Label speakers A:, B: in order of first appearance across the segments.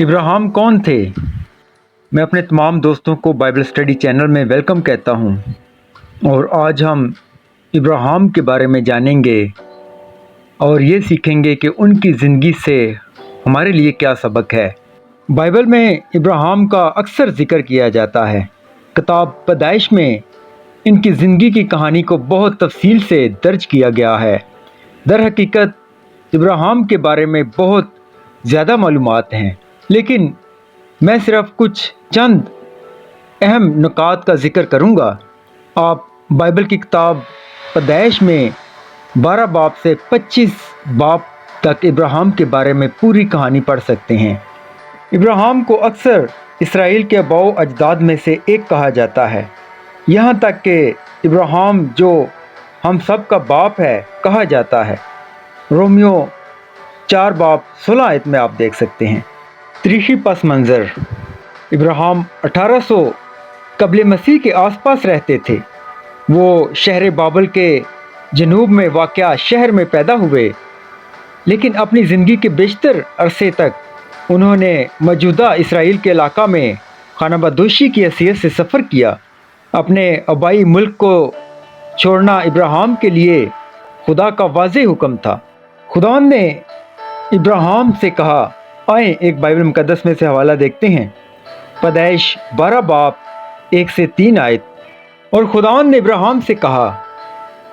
A: इब्राहिम कौन थे? मैं अपने तमाम दोस्तों को बाइबल स्टडी चैनल में वेलकम कहता हूँ और आज हम इब्राहिम के बारे में जानेंगे और ये सीखेंगे कि उनकी ज़िंदगी से हमारे लिए क्या सबक है। बाइबल में इब्राहिम का अक्सर ज़िक्र किया जाता है। किताब पैदाइश में इनकी ज़िंदगी की कहानी को बहुत तफसील से दर्ज किया गया है। दर हकीकत इब्राहिम के बारे में बहुत ज़्यादा मालूमात हैं, लेकिन मैं सिर्फ कुछ चंद अहम नुकात का ज़िक्र करूँगा। आप बाइबल की किताब पैदाइश में 12 बाब से 25 बाब तक इब्राहिम के बारे में पूरी कहानी पढ़ सकते हैं। इब्राहिम को अक्सर इसराइल के आबाओ अजदाद में से एक कहा जाता है, यहाँ तक कि इब्राहिम जो हम सब का बाप है कहा जाता है। रोमियो 4 बाब 16 आयत में आप देख सकते हैं। तारीख़ी पस मंज़र, इब्राहिम 1800 कबल मसीह के आसपास रहते थे। वो शहर बाबल के जनूब में वाक़या शहर में पैदा हुए, लेकिन अपनी ज़िंदगी के बेशतर अरसे तक उन्होंने मौजूदा इसराइल के इलाका में खानाबदोशी की हैसियत से सफ़र किया। अपने आबाई मुल्क को छोड़ना इब्राहिम के लिए खुदा का वाज़ेह हुक्म था। खुदा ने इब्राहिम से कहा, आए एक बाइबल मुकद्दस में से हवाला देखते हैं। पैदाइश 12 बाब 1 से 3 आयत। और खुदा ने इब्राहिम से कहा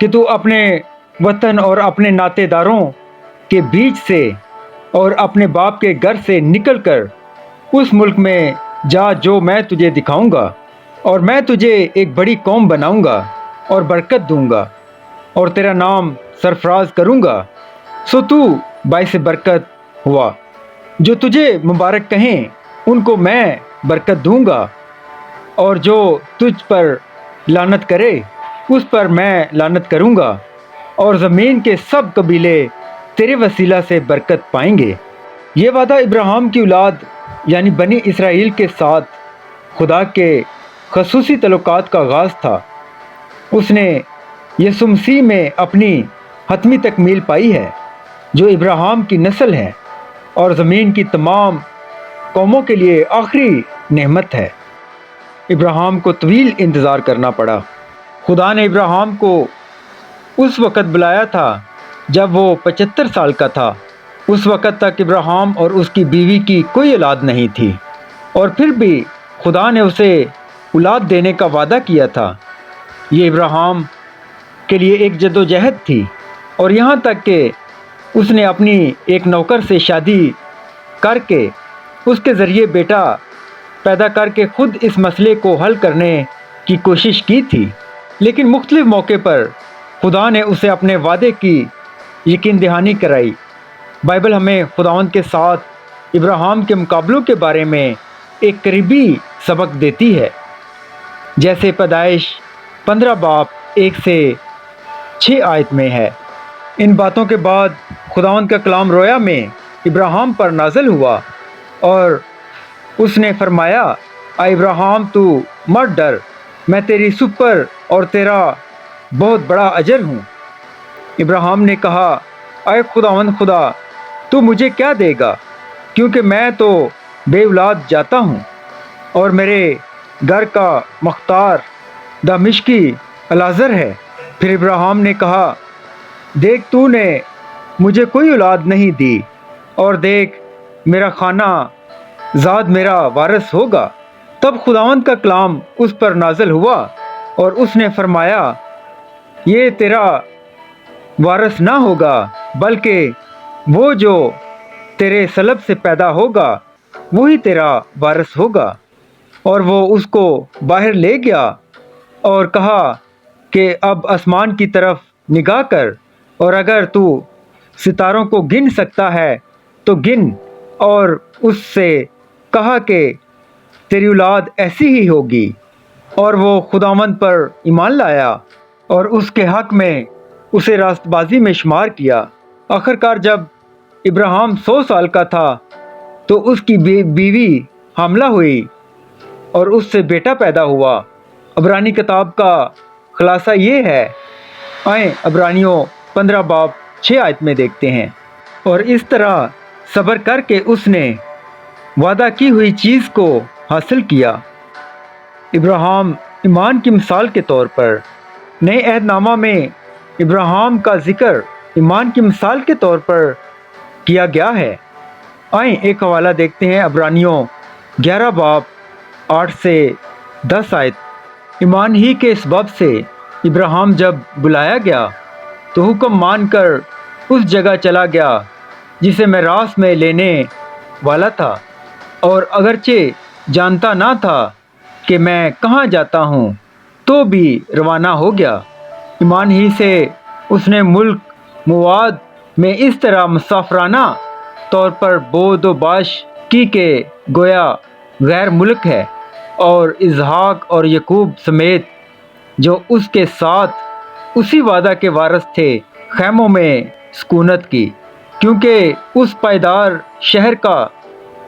A: कि तू अपने वतन और अपने नातेदारों के बीच से और अपने बाप के घर से निकलकर उस मुल्क में जा जो मैं तुझे दिखाऊंगा, और मैं तुझे एक बड़ी कौम बनाऊंगा और बरकत दूंगा और तेरा नाम सरफराज करूंगा। सो तू बाइस बरकत हुआ। जो तुझे मुबारक कहें उनको मैं बरकत दूंगा, और जो तुझ पर लानत करे उस पर मैं लानत करूंगा, और ज़मीन के सब कबीले तेरे वसीला से बरकत पाएंगे। ये वादा इब्राहिम की औलाद यानी बनी इसराइल के साथ खुदा के खसूसी तल्लुकात का आगाज़ था। उसने यीशु मसीह में अपनी हतमी तकमील पाई है, जो इब्राहिम की नस्ल है और ज़मीन की तमाम कौमों के लिए आखिरी नेमत है। इब्राहिम को तवील इंतज़ार करना पड़ा। खुदा ने इब्राहिम को उस वक़्त बुलाया था जब वो 75 साल का था। उस वक़्त तक इब्राहिम और उसकी बीवी की कोई औलाद नहीं थी, और फिर भी खुदा ने उसे औलाद देने का वादा किया था। ये इब्राहिम के लिए एक जद्दोजहद थी, और यहाँ तक कि उसने अपनी एक नौकर से शादी करके उसके ज़रिए बेटा पैदा करके खुद इस मसले को हल करने की कोशिश की थी। लेकिन मुख्तलिफ मौके पर खुदा ने उसे अपने वादे की यकीन दहानी कराई। बाइबल हमें खुदावंद के साथ इब्राहिम के मुकाबलों के बारे में एक करीबी सबक देती है, जैसे पैदाइश 15 बाब 1 से 6 आयत में है। इन बातों के बाद खुदावंद का कलाम रोया में इब्राहिम पर नाज़िल हुआ और उसने फरमाया, आ इब्राहिम तू मत डर, मैं तेरी सुपर और तेरा बहुत बड़ा अजर हूँ। इब्राहिम ने कहा, आए खुदावंद खुदा, तू मुझे क्या देगा, क्योंकि मैं तो बे औलाद जाता हूँ और मेरे घर का मुख्तार दमिश्की अलाज़र है। फिर इब्राहिम ने कहा, देख तूने मुझे कोई औलाद नहीं दी, और देख मेरा खाना ज़ाद मेरा वारिस होगा। तब खुदावंद का कलाम उस पर नाज़िल हुआ और उसने फरमाया, ये तेरा वारिस ना होगा, बल्कि वो जो तेरे सलब से पैदा होगा वही तेरा वारिस होगा। और वो उसको बाहर ले गया और कहा कि अब आसमान की तरफ निगाह कर, और अगर तू सितारों को गिन सकता है तो गिन, और उससे कहा कि तेरी औलाद ऐसी ही होगी। और वो खुदावंद पर ईमान लाया और उसके हक़ में उसे रास्तबाजी में शुमार किया। आखिरकार जब इब्राहिम 100 साल का था तो उसकी बीवी हामला हुई और उससे बेटा पैदा हुआ। अबरानी किताब का खुलासा ये है। आए अबरानियों 15 बाब 6 आयत में देखते हैं। और इस तरह सब्र करके उसने वादा की हुई चीज़ को हासिल किया। इब्राहिम ईमान की मिसाल के तौर पर नए अहदनामा में इब्राहिम का जिक्र ईमान की मिसाल के तौर पर किया गया है। आइए एक हवाला देखते हैं, अब्रानियों 11 बाब 8 से 10 आयत। ईमान ही के सबब से इब्राहिम जब बुलाया गया तो हुक्म मानकर उस जगह चला गया जिसे मैं रास में लेने वाला था, और अगरचे जानता ना था कि मैं कहाँ जाता हूँ, तो भी रवाना हो गया। ईमान ही से उसने मुल्क मुवाद में इस तरह मुसाफराना तौर पर बोद व बाश की के गोया गैर मुल्क है, और इसहाक और यकूब समेत जो उसके साथ उसी वादा के वारिस थे खैमों में सुकूनत की, क्योंकि उस पायदार शहर का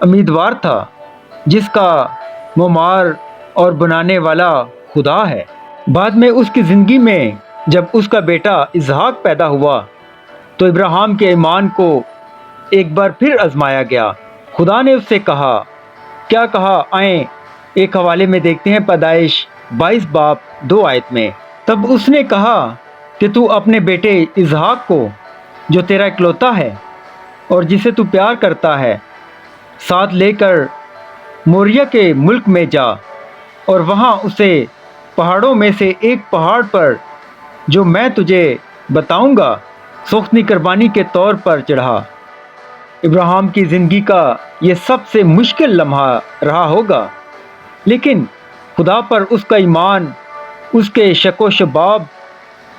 A: उम्मीदवार था जिसका मुमार और बनाने वाला खुदा है। बाद में उसकी ज़िंदगी में जब उसका बेटा इसहाक पैदा हुआ तो इब्राहिम के ईमान को एक बार फिर आजमाया गया। खुदा ने उससे कहा, क्या कहा? आए एक हवाले में देखते हैं, पैदाइश 22 बाब 2 आयत में। तब उसने कहा कि तू अपने बेटे इसहाक को, जो तेरा इकलौता है और जिसे तू प्यार करता है, साथ लेकर मोरिया के मुल्क में जा और वहाँ उसे पहाड़ों में से एक पहाड़ पर जो मैं तुझे बताऊंगा सोख्ती कुर्बानी के तौर पर चढ़ा। इब्राहिम की ज़िंदगी का ये सबसे मुश्किल लम्हा रहा होगा, लेकिन खुदा पर उसका ईमान उसके शक व शबाब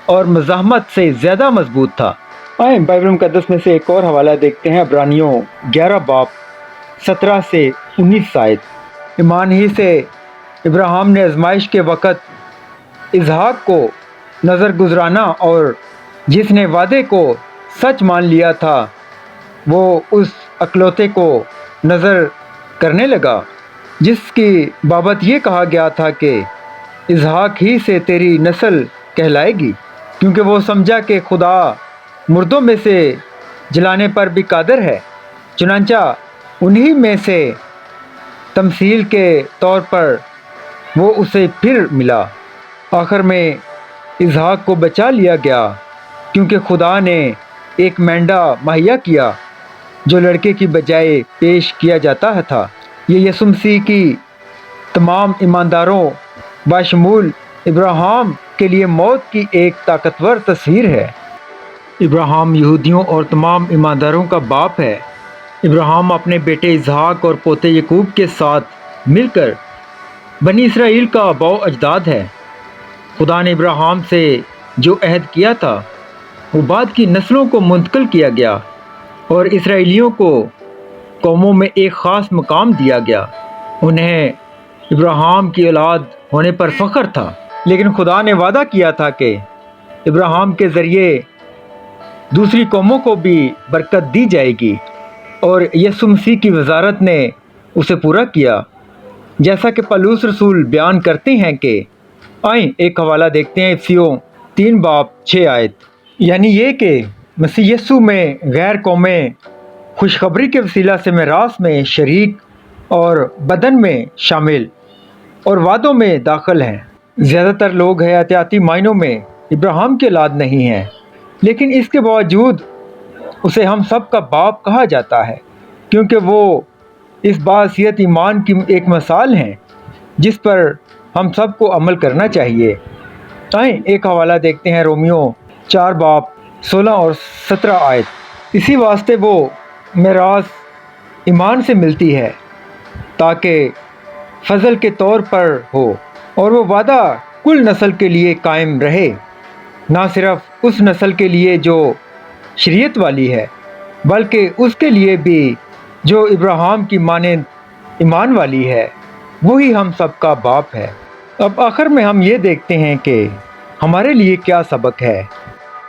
A: और मज़ाहमत से ज़्यादा मजबूत था। आए बाइबल मुक़द्दस में से एक और हवाला देखते हैं, इब्रानियों 11 बाब 17 से 19 आयत। ईमान ही से इब्राहिम ने आजमाइश के वक़्त इसहाक को नज़र गुजराना, और जिसने वादे को सच मान लिया था वो उस अकलौते को नज़र करने लगा, जिसकी बाबत ये कहा गया था कि इसहाक ही से तेरी नस्ल कहलाएगी, क्योंकि वो समझा कि खुदा मुर्दों में से जलाने पर भी कादिर है। चुनांचा उन्हीं में से तमसील के तौर पर वो उसे फिर मिला। आखिर में इसहाक को बचा लिया गया, क्योंकि खुदा ने एक मेंढा मुहैया किया जो लड़के की बजाय पेश किया जाता था। ये यीशु मसीह की तमाम ईमानदारों बाशमूल इब्राहिम के लिए मौत की एक ताकतवर तस्वीर है। इब्राहिम यहूदियों और तमाम ईमानदारों का बाप है। इब्राहिम अपने बेटे इसहाक और पोते यकूब के साथ मिलकर बनी इसराइल का आबा अजदाद है। खुदा ने इब्राहिम से जो अहद किया था वो बाद की नस्लों को मुंतकिल किया गया, और इसराइलियों को कौमों में एक ख़ास मकाम दिया गया। उन्हें इब्राहिम की औलाद होने पर फ़ख्र था, लेकिन खुदा ने वादा किया था कि इब्राहिम के ज़रिए दूसरी कौमों को भी बरकत दी जाएगी, और यीशु मसीह की वज़ारत ने उसे पूरा किया। जैसा कि पौलुस रसूल बयान करते हैं कि आइए एक हवाला देखते हैं, इफिसियों 3 बाब 6 आयत। यानी ये कि मसीह यीशु में गैर कौमें खुशखबरी के वसीला से मिरास में शरीक और बदन में शामिल और वादों में दाखिल हैं। ज़्यादातर लोग हयातियाती मायनों में इब्राहिम की औलाद नहीं हैं, लेकिन इसके बावजूद उसे हम सब का बाप कहा जाता है, क्योंकि वो इस बासियत ईमान की एक मिसाल हैं जिस पर हम सब को अमल करना चाहिए। आइए एक हवाला देखते हैं, रोमियो 4 बाब 16 और 17 आयत। इसी वास्ते वो मिरास ईमान से मिलती है ताकि फजल के तौर पर हो, और वो वादा कुल नस्ल के लिए कायम रहे, ना सिर्फ उस नस्ल के लिए जो शरीयत वाली है, बल्कि उसके लिए भी जो इब्राहिम की मानंद ईमान वाली है। वही हम सब का बाप है। अब आखिर में हम ये देखते हैं कि हमारे लिए क्या सबक है।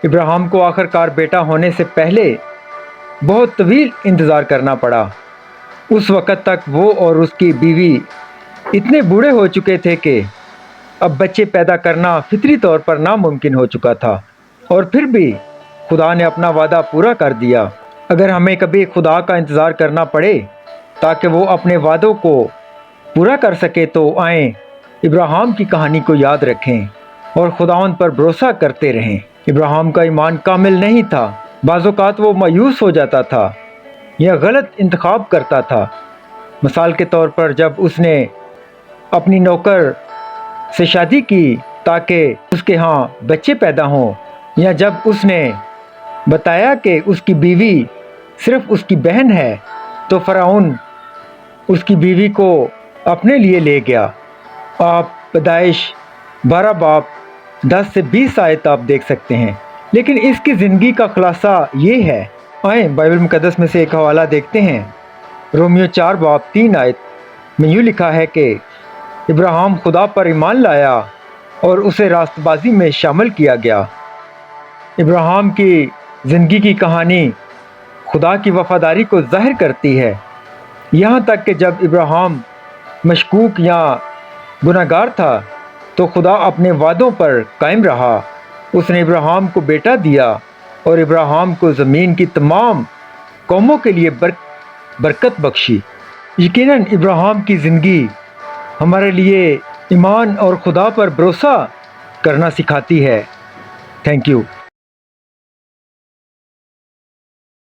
A: इब्राहिम को आखिरकार बेटा होने से पहले बहुत तवील इंतज़ार करना पड़ा। उस वक़्त तक वो और उसकी बीवी इतने बूढ़े हो चुके थे कि अब बच्चे पैदा करना फितरी तौर पर नामुमकिन हो चुका था, और फिर भी खुदा ने अपना वादा पूरा कर दिया। अगर हमें कभी खुदा का इंतज़ार करना पड़े ताकि वो अपने वादों को पूरा कर सके, तो आएँ इब्राहिम की कहानी को याद रखें और खुदावंद पर भरोसा करते रहें। इब्राहिम का ईमान कामिल नहीं था। बाज़ औक़ात वो मायूस हो जाता था या गलत इंतखाब करता था। मिसाल के तौर पर जब उसने अपनी नौकर से शादी की ताकि उसके यहाँ बच्चे पैदा हों, या जब उसने बताया कि उसकी बीवी सिर्फ उसकी बहन है, तो फ़िरौन उसकी बीवी को अपने लिए ले गया। आप पैदाइश 12 बाब 10 से 20 आयत आप देख सकते हैं। लेकिन इसकी ज़िंदगी का खुलासा ये है। आएँ बाइबल मुक़द्दस में से एक हवाला देखते हैं। रोमियो 4 बाब 3 आयत में यूँ लिखा है कि इब्राहिम खुदा पर ईमान लाया और उसे रास्तबाजी में शामिल किया गया। इब्राहिम की ज़िंदगी की कहानी खुदा की वफ़ादारी को ज़ाहिर करती है। यहाँ तक कि जब इब्राहिम मशकूक या गुनहगार था, तो खुदा अपने वादों पर कायम रहा। उसने इब्राहिम को बेटा दिया और इब्राहिम को ज़मीन की तमाम कौमों के लिए बरकत बख्शी। यकीनन इब्राहिम की ज़िंदगी हमारे लिए ईमान और खुदा पर भरोसा करना सिखाती है। Thank you.